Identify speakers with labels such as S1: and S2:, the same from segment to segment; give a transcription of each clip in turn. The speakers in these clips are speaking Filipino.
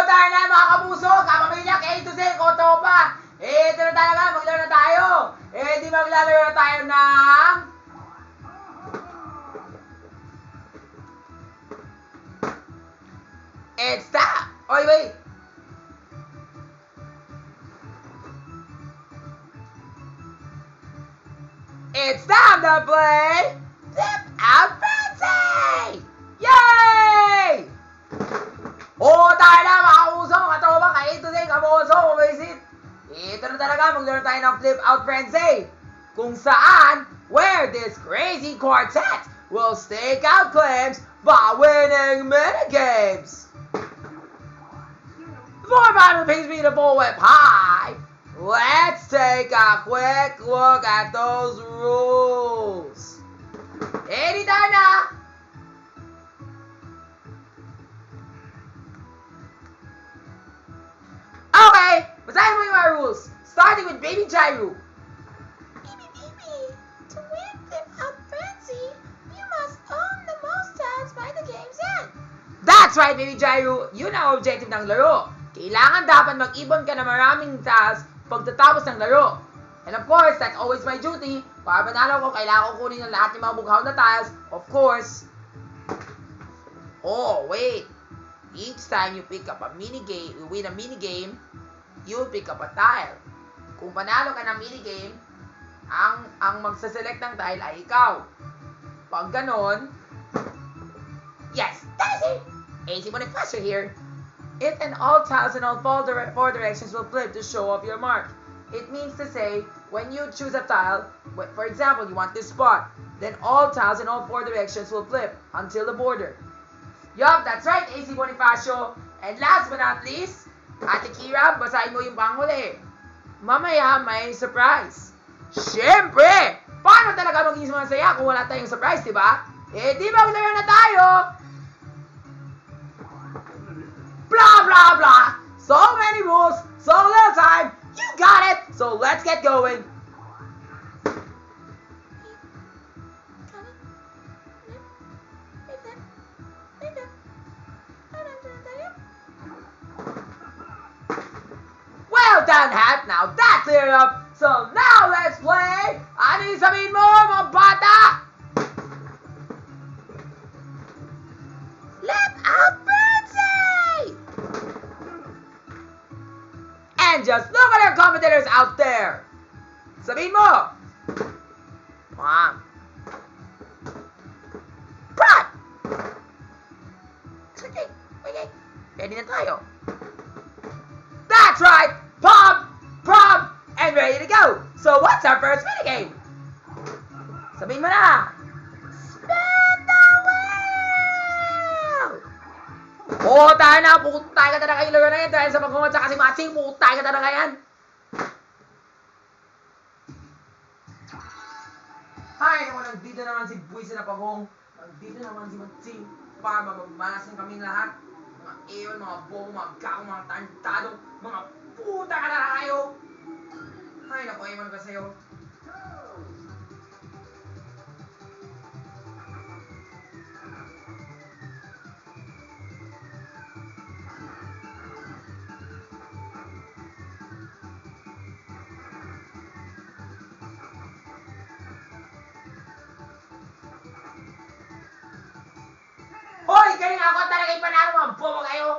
S1: tayo na mga kapuso, kapamilya, K2Z, Kotopa. Ito na talaga, maglaro na tayo. Di maglalaro na tayo ng... It's time! Oy, wait! It's time to play Flip Out Frenzy! Yay! Tayo na mga kapuso, katoba, K2Z, kapuso, kumisit. Ito na talaga, maglaro tayo ng Flip Out Frenzy. Kung saan, where this crazy quartet will stake out claims by winning minigames. Before my pings me the bull whip high, let's take a quick look at those rules. Tayo na! Okay, basahin mo yung mga rules. Starting with Baby Jairu.
S2: Baby, to win Flip Out Frenzy, you must own the most tiles by the game's end.
S1: That's right, Baby Jairu. Yun ang objective ng laro. Kailangan dapat mag-ibon ka ng maraming tiles pagtatapos ng laro. And of course, that's always my duty. Para panalo ko, kailangan ko kunin ang lahat ng mga bughaw na tiles. Of course. Oh, wait. Each time you pick up a minigame, you win a minigame, you'll pick up a tile. Kung panalo ka ng minigame, ang magsaselect ng tile ay ikaw. Pag ganon, yes, that's it! AC Bonifacio here. It and all tiles in all four directions will flip to show off your mark. It means to say, when you choose a tile, for example, you want this spot, then all tiles in all four directions will flip until the border. Yup, that's right, AC Bonifacio. And last but not least, Ate Kira, basahin mo yung panghuli. Mamaya may surprise. Siyempre! Paano talaga maging masaya kung wala tayong surprise, diba? Di maglaro na tayo! Blah, blah, blah! So many rules, so little time. You got it! So let's get going. Well done, Hat. Now that's cleared up. So now let's play. Ano yung sabihin mo, mga bata?
S2: Flip Out Frenzy!
S1: And just look at our commentators out there. Sabihin mo. Mom. Brad! Okay. Ready na tayo. That's right. Pop, prom, and ready to go. So what's our first minigame? Sabihin mo na.
S2: Spin the wheel!
S1: Tayo na. Putay ka talaga yung laro na yan. Dahil sa pagkumat sa kasi-matsing, putay ka talaga yan. Hi, naman, nandito naman si Buwis na Pagong. Nandito naman si Matsing. Para mamamasin kami lahat. Mga ewan, mga bobo, mga gago, mga tantado, mga puta ka na kayo. Ay, naku, ewan ka sa'yo. Hoy, galing ako talaga yung panalo, mga bobo kayo.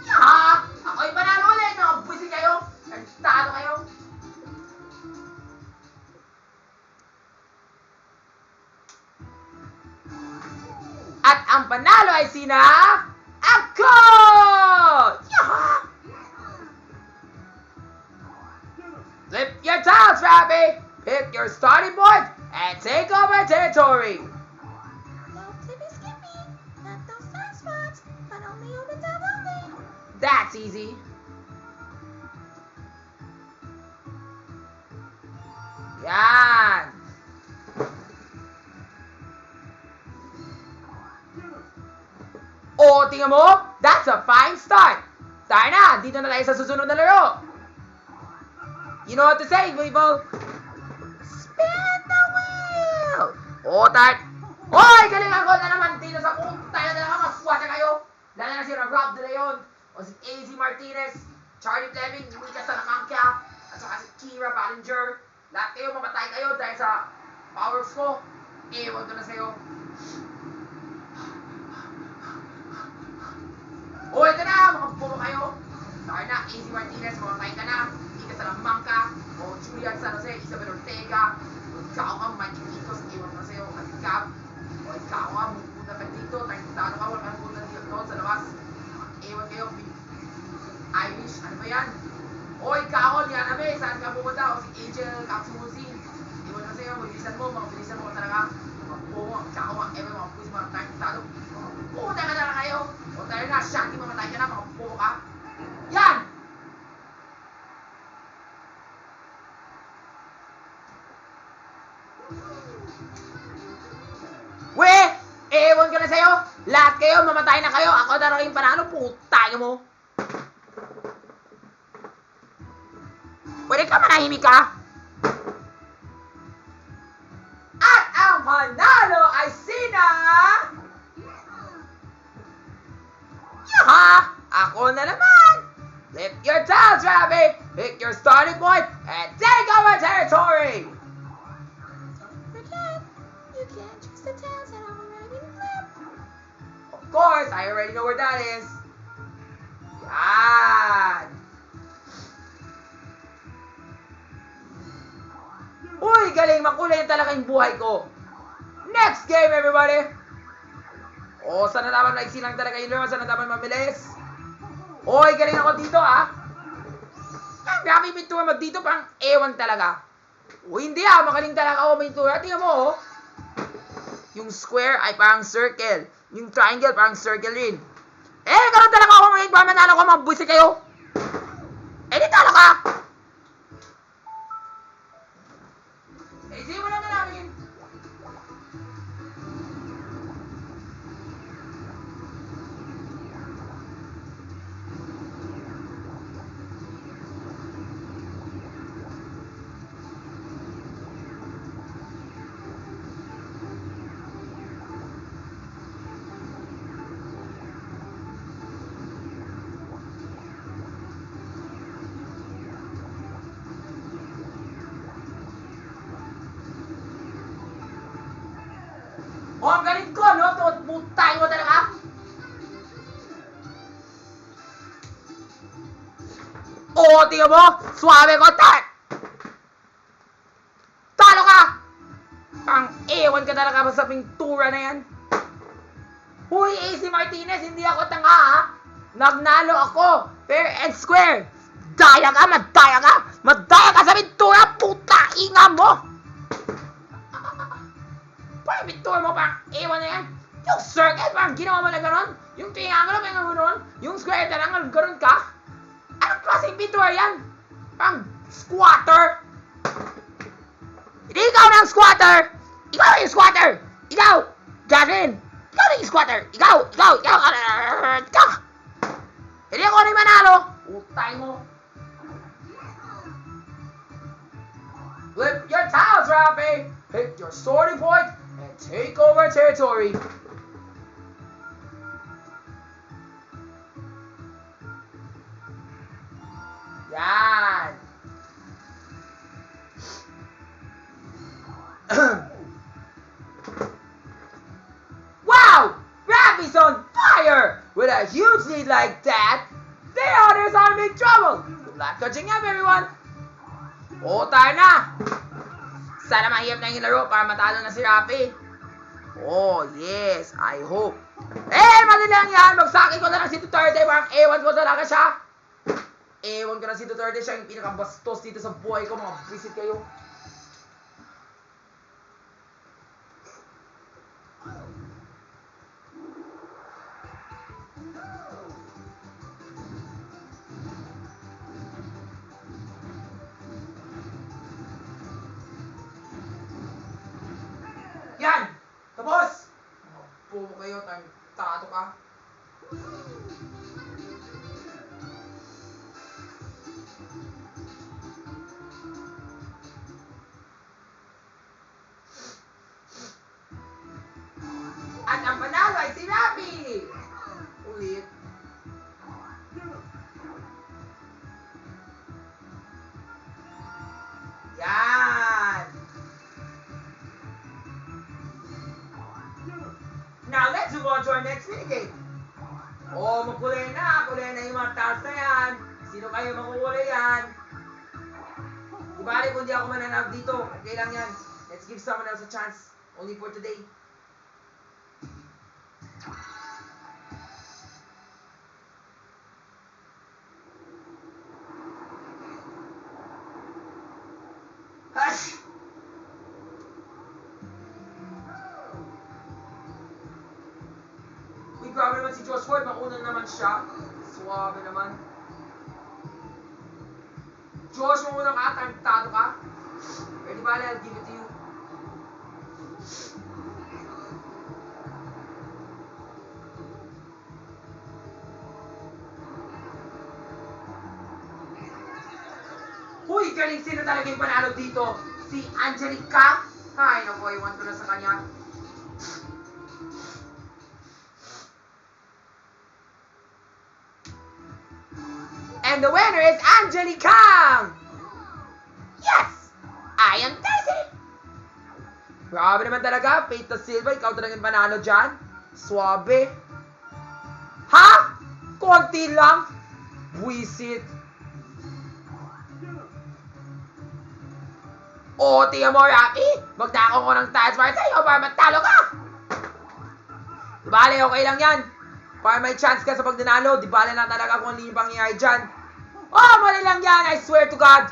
S1: Yeah, ako yung panalo ulit, mga buwisit kayo. Nagtado kayo. At ang panalo ay sina... Ako! Yeah! Flip your tiles, Rappy! Pick your starting point and take over territory.
S2: No tippy skippy, not those side spots, but only on the top only.
S1: That's easy. Yan. Tingnan mo, that's a fine start. Tayo na, dito na tayo sa susunod na laro. You know what to say, people? Spin the wheel! Tayo. Hoy, galing ako na naman dito sa kung tayo na lang, maswata kayo. Rob De Leon, o si AZ Martinez, Charlie Fleming, Mika Salamanca, at saka si Kira Ballinger. Lahat kayo mamatay kayo dahil sa powers ko. Ewan ko na sa'yo. O, ito na, mga bubo kayo. Sorry na, AZ Martinez, mamatay ka na. Mika Salamanca, o Julian San Jose, Isabel Ortega, o ikaw ang Mikey Ticos, ewan ko na sa'yo, at ikaw. O ikaw ang pupunta ka dito, nakikita ka, wala kang pupunta dito doon sa labas. Ewan kayo, Irish, ano ba yan? O ikaw, Liana May, saan ka pupunta? O si Angel Katsumusin. Ewan na sa'yo, bilisan mo talaga. Mga bubo, ikaw, ewan, mga pulis, mga nakikita. Pupunta ka na kayo. O tayo na, Shanti, mamatay ka na, mga bubo ka. Yan! We! Ewan ko na sa'yo! Lahat kayo, mamatay na kayo! Ako na rin panalo, putay mo! Pwede ka manahimik ka? At ang panalo ay sina... Yaha! Ako na naman! Lift your tails, Rabbit! Pick your starting point and take over territory!
S2: Forget, you can't trust the tails that I'm already flip.
S1: Of course, I already know where that is. Yan! Uy, galing! Makulay talaga yung buhay ko. Next game, everybody! O, sana dapat maiksi lang talaga yung laro. Sana dapat mabilis. Uy, galing ako dito, ah. Ang grabe yung pintura mo dito, parang ewan talaga. Uy, hindi ah. Magaling talaga ako pintura. Tingnan mo, oh. Yung square ay parang circle. Yung triangle parang circle rin. Ganun talaga ako ngayon. Para manalo ko, mga buwisi kayo. Di talo ka. Sige mo lang na namin. O, ang galit ko, no? Putay mo talaga. O, tingnan mo. Suwabe ko, tat. Talo ka. Ang ewan ka talaga sa pintura na yan. Huy, AZ Martinez, hindi ako tanga, ha? Nagnalo ako. Fair and square. Daya ka, madaya ka. Madaya ka sa pintura, puta. Inga mo. Parang pintura mo, parang ewan na yan. Yung circle, parang ginawa mo na gano'n. Yung triangle, parang gano'n. Yung square, parang gano'n ka. Anong klaseng pintura yan? Parang squatter. Hindi ikaw na ang squatter. Ikaw na yung squatter. Ikaw, Jasmine. Ikaw na yung squatter. Ikaw. Hindi ako na yung manalo. Utay mo. Flip your tiles, Rafi. Pick your sorting point and take over territory. Yan. Wow! Rafi's on fire! With a huge lead like that, the others are in big trouble. Good luck catching up, everyone. O, tayo na. Sana mahirap na yung laro para matalo na si Rafi. Oh, yes. I hope. Madali lang yan. Magsakit ko na lang si Duterte. Parang ewan ko talaga siya. Ewan ko na si Duterte. Siya yung pinakabastos dito sa buhay ko. Mga visit kayo. Yan! Tapos! Pumo kayo, tato ka. At ang panalo ay si Rafi! Ulit. let's move on to our next minigame. Magkulay na yung mga tiles na yan. Sino kayo makukulay yan? Di bali kung di ako mananap dito, okay lang yan. Let's give someone else a chance. Only for today. Hush! Uy, grabe naman si Josh Ward. Mauna naman siya. Suwabe naman. Josh, mauna ka. Tarantado ka. Pero di bali, I'll give it to you. Huy, galing sino talaga yung panalo dito? Si Angelica? Ay, naku, iwan ko na sa kanya. And the winner is Angelica! Yes! I am Daisy! Grabe naman talaga, Faith Silva, ikaw talaga yung panalo dyan. Swabe. Ha? Konti lang? Buisit. Tiyan mo, Rocky. Magdako ko ng tiles para sa'yo para matalo ka. Di bale, okay lang yan. Para may chance ka sa pagdanalo, di bale lang talaga kung ano yung pangyayari dyan. Mali lang yan, I swear to God.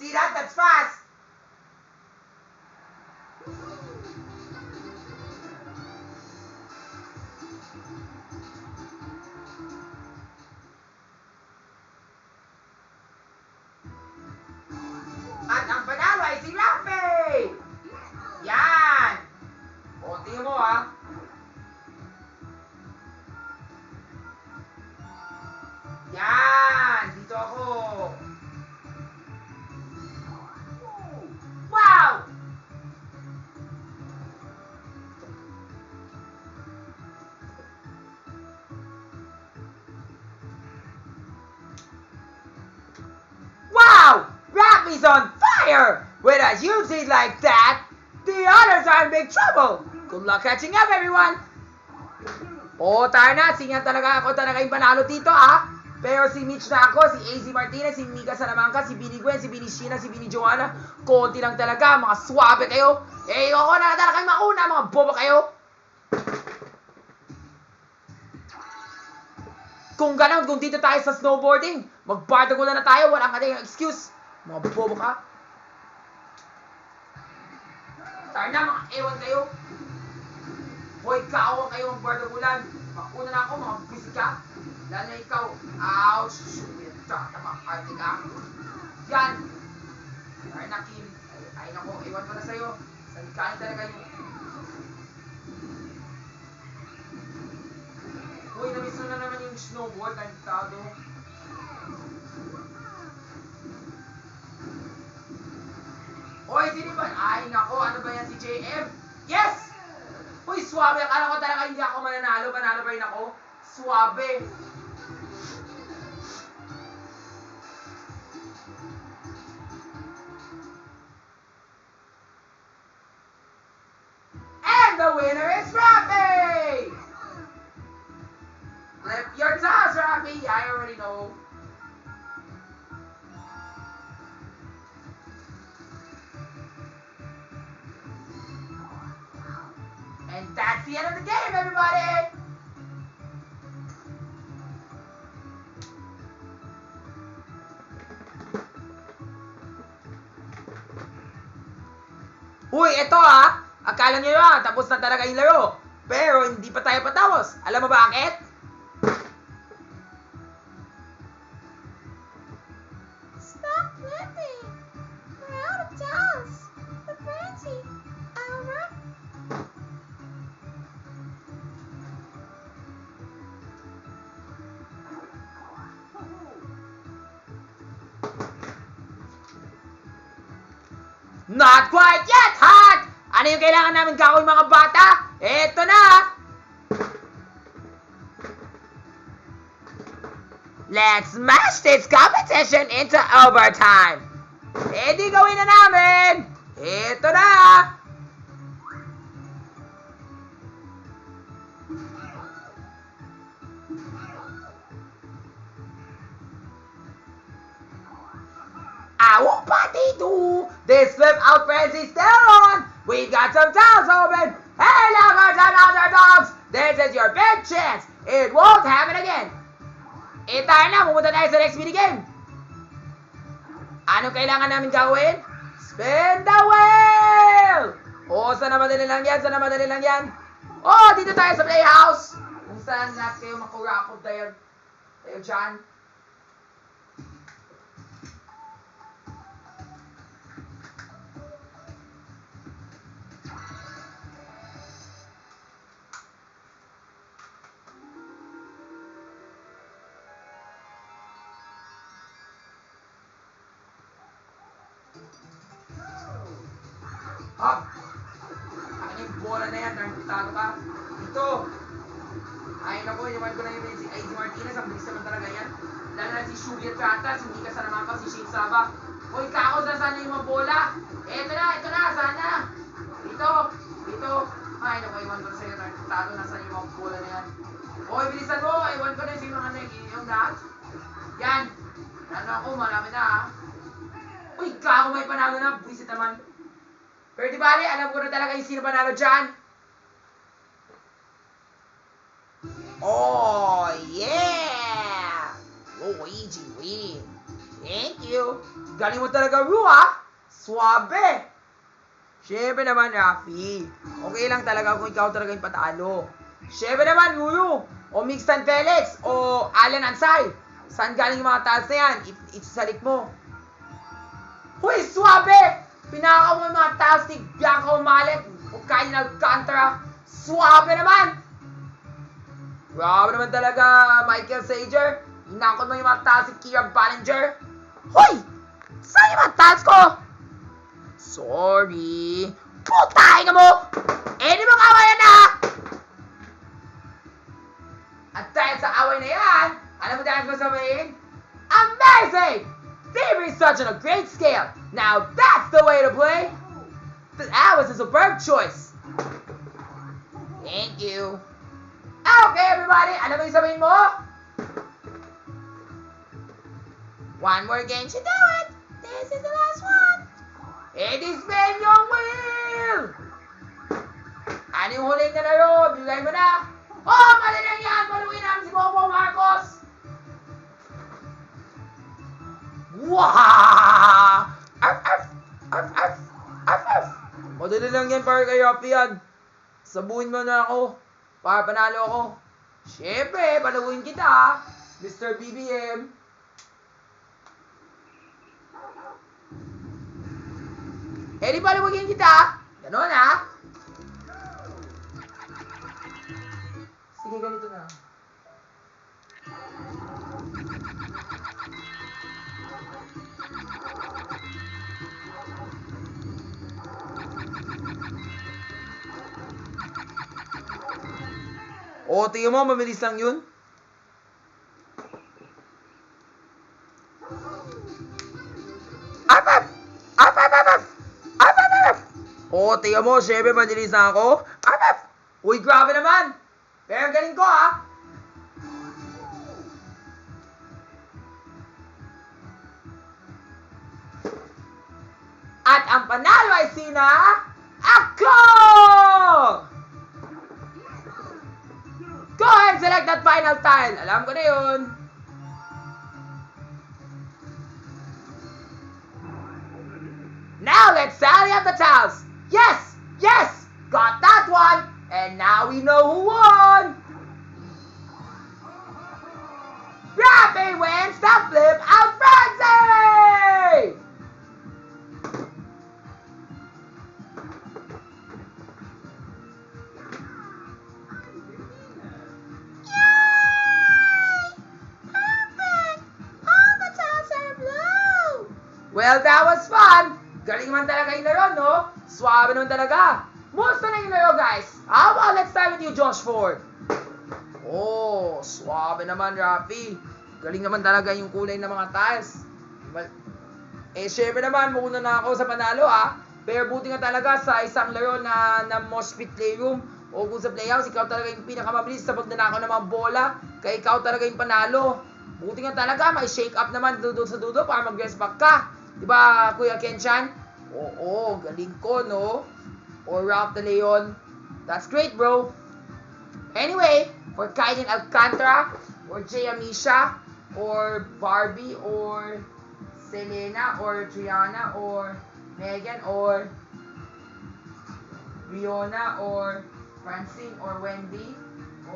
S1: See that? That's fast! At ang panalo ay si Rafi! Yan! Tingnan mo ha. Yan! Dito ako. Wow! Wow! Rafi's on fire! With a huge lead like that, the others are in big trouble. Good luck catching up, everyone! Tayo na. Sinya talaga ako talaga yung panalo dito, ah. Pero si Mitch na ako, si AZ Martinez, si Mika Salamanca, si Bini Gwen, si Bini Sheena, si Bini Joanna. Konti lang talaga. Mga swabe kayo. Ako na talaga kayo mauna. Mga bobo kayo. Kung gano'n, kung dito tayo sa snowboarding, magbardagulan na tayo. Walang kating excuse. Mga bobo ka. Tayo na, mga ewan kayo. Hoy, kaawang kayo magbardagulan. Makuna na ako, mga busy ka. Lalo na ikaw. Ouch! Shoot! Tama, arte ka. Yan! Tayo na, Kim. Ay, nako, ewan ko na sa'yo. Salikain talaga yun. Uy, namiss na naman yung snowboard. Kantado. Uy, sino ba? Ay, nako, ano ba yan si JM? Yes! Uy, swabe. Akala ko talaga hindi ako mananalo. Panalo pa rin ako. Swabe. And the winner is Rafi! Flip your toes, Rafi! I already know. the end of the game, everybody! Uy, eto akala nyo tapos na talaga yung laro. Pero hindi pa tayo patapos. Alam mo bakit?
S2: Stop flipping. We're out of tiles. The frenzy. Over.
S1: Not quite yet, hot! Ano yung kailangan namin gawin mga bata? Eto na! Let's smash this competition into overtime! Eh di gawin na namin! Eto na! Ow, party too! This flip out frenzy is still on! We got some tiles open! Hey, lovers and underdogs! This is your big chance! It won't happen again! Tayo na, pumunta tayo sa next minigame! Anong kailangan namin gawin? Spin the wheel! Sana madali lang yan, sana madali lang yan! Dito tayo sa playhouse! Kung saan lahat kayo makurakot tayo dyan. Hop! Ano yung bola na yan? Tarantado ka? Dito! Ay naku, iwan ko na yung si Martinez. Ang bilis naman talaga yan. Lalo na si Shubi at Tratas. Hindi ka sana mapa si Shane Saba. Hoy, kakos na sana yung mga bola. Ito na, sana. Dito. Ay naku, iwan ko na sa'yo. Tarantado na sana yung mga bola na yan. Hoy, bilisan mo. Iwan ko na yung mga yung lahat. Yan. Ano ako, marami na Uy, kako may panalo na. Buisit naman. Pero di bali, alam ko na talaga yung sino panalo dyan. Oh, yeah! Luigi win. Thank you. Galing mo talaga, Ru, Suabe. Siyempre naman, Rafi. Okay lang talaga kung ikaw talaga yung patalo. Siyempre naman, Ruru. O Mixtan Felix. O Alan Ansay. Saan galing yung mga taas na yan? Isasalik mo. Huy, Suabe! Pinakaw mo yung mga taas ni Bianca Umalet. Huwag kayo nag-contra. Suabe naman! Grabe naman talaga, Michael Sager. Hinakot mo yung mga taas ni Kira Ballinger. Hoy! Saan yung mga taas ko? Sorry. Putay na mo! Di mo kawayan na! At dahil sa away na yan, alam mo dahil ko sabihin? Amazing! They reached such on a great scale. Now that's the way to play. That was a superb choice. Thank you. Okay, everybody. Ano mo yung sabihin mo? One more game to do it. This is the last one. Spin your wheel. Ano yung huling na laro? Bigay mo na. Mali lang yan. Paluin namin si Bobo Marcos. Wow! Arf! Madali lang yan para kay Rafi yan. Sabuhin mo na ako para panalo ako. Siyempre, paluin kita, Mr. BBM. Di paluin kita. Ganon, Sige, ganito na. Tingnan mo, mabilis lang yun. Tingnan mo, syempre, mabilis lang ako. Uy, grabe naman. Pero galing ko, At ang panalo ay sina ako! select that final tile. Alam ko na yun. Now let's tally up the tiles. Yes! Yes! Got that one! And now we know who won! Rafi wins the Flip Out Frenzy!
S2: Perfect! All the tiles are blue!
S1: Well, that was fun! Galing man talaga yung laro, no? Swabe naman talaga. Musta na yung laro, guys? How about let's start with you, Josh Ford? Oh, swabe naman, Rafi. Galing naman talaga yung kulay ng mga tiles. Syempre naman, muna na ako sa panalo, ha? Pero buti nga talaga sa isang laro na Mosh Pit Playroom o kung sa Playhouse, ikaw talaga yung pinakamabilis sa pagdanakaw ng mga bola. Kaya ikaw talaga yung panalo. Buti nga talaga, may shake up naman doon sa dudo para mag-rest back ka. Diba, Kuya Kenchan? Oo, galing ko, no? Or Ralph De Leon. That's great, bro. Anyway, for Kaiden Alcantara, or Jay Amisha, or Barbie, or Selena, or Triana, or Megan, or Riona, or Francine, or Wendy,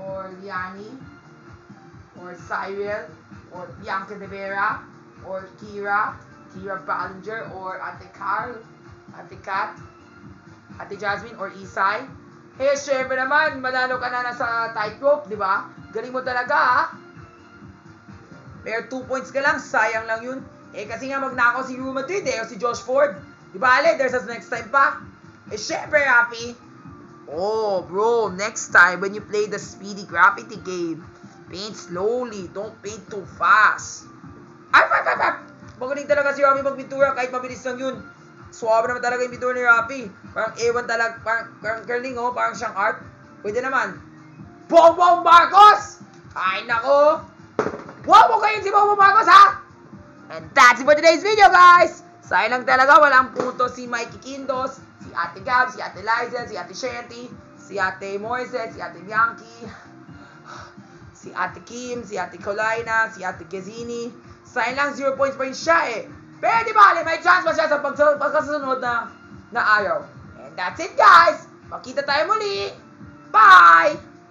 S1: or Liani, or Cyril, or Bianca De Vera, or Kira Ballinger, or Ate Carl, Ate Kat, Ate Jasmine, or Isai. Eh, syempre naman, manalo ka na sa tightrope, di ba? Galing mo talaga, ha? Pero 2 points ka lang, sayang lang yun. Eh, kasi nga magnakaw si Real Madrid, o si Josh Ford. Di ba, Ale? There's a next time pa. Eh, syempre, Rafi. Oh, bro, next time when you play the Speedy Graffiti game, paint slowly, don't paint too fast. Ay. Magaling talaga si Rafi magpintura kahit mabilis lang yun. Suwabe naman talaga yung pintura ni Rafi. Parang ewan talaga, parang curling, oh, parang siyang art. Pwede naman. Bongbong Marcos! Ay, nako. Huwag mo kayo si Bongbong Marcos, ha? And that's it for today's video, guys. Sayang lang talaga, walang punto si Mikey Quindos, si Ate Gab, si Ate Liza, si Ate Shanty, si Ate Moiset, si Ate Bianchi, si Ate Kim, si Ate Colina, si Ate Kezini. Sayang lang, 0 points pa rin siya, eh. Pero di ba, may chance pa siya sa pagkasunod na araw. And that's it, guys. Makita tayo muli. Bye!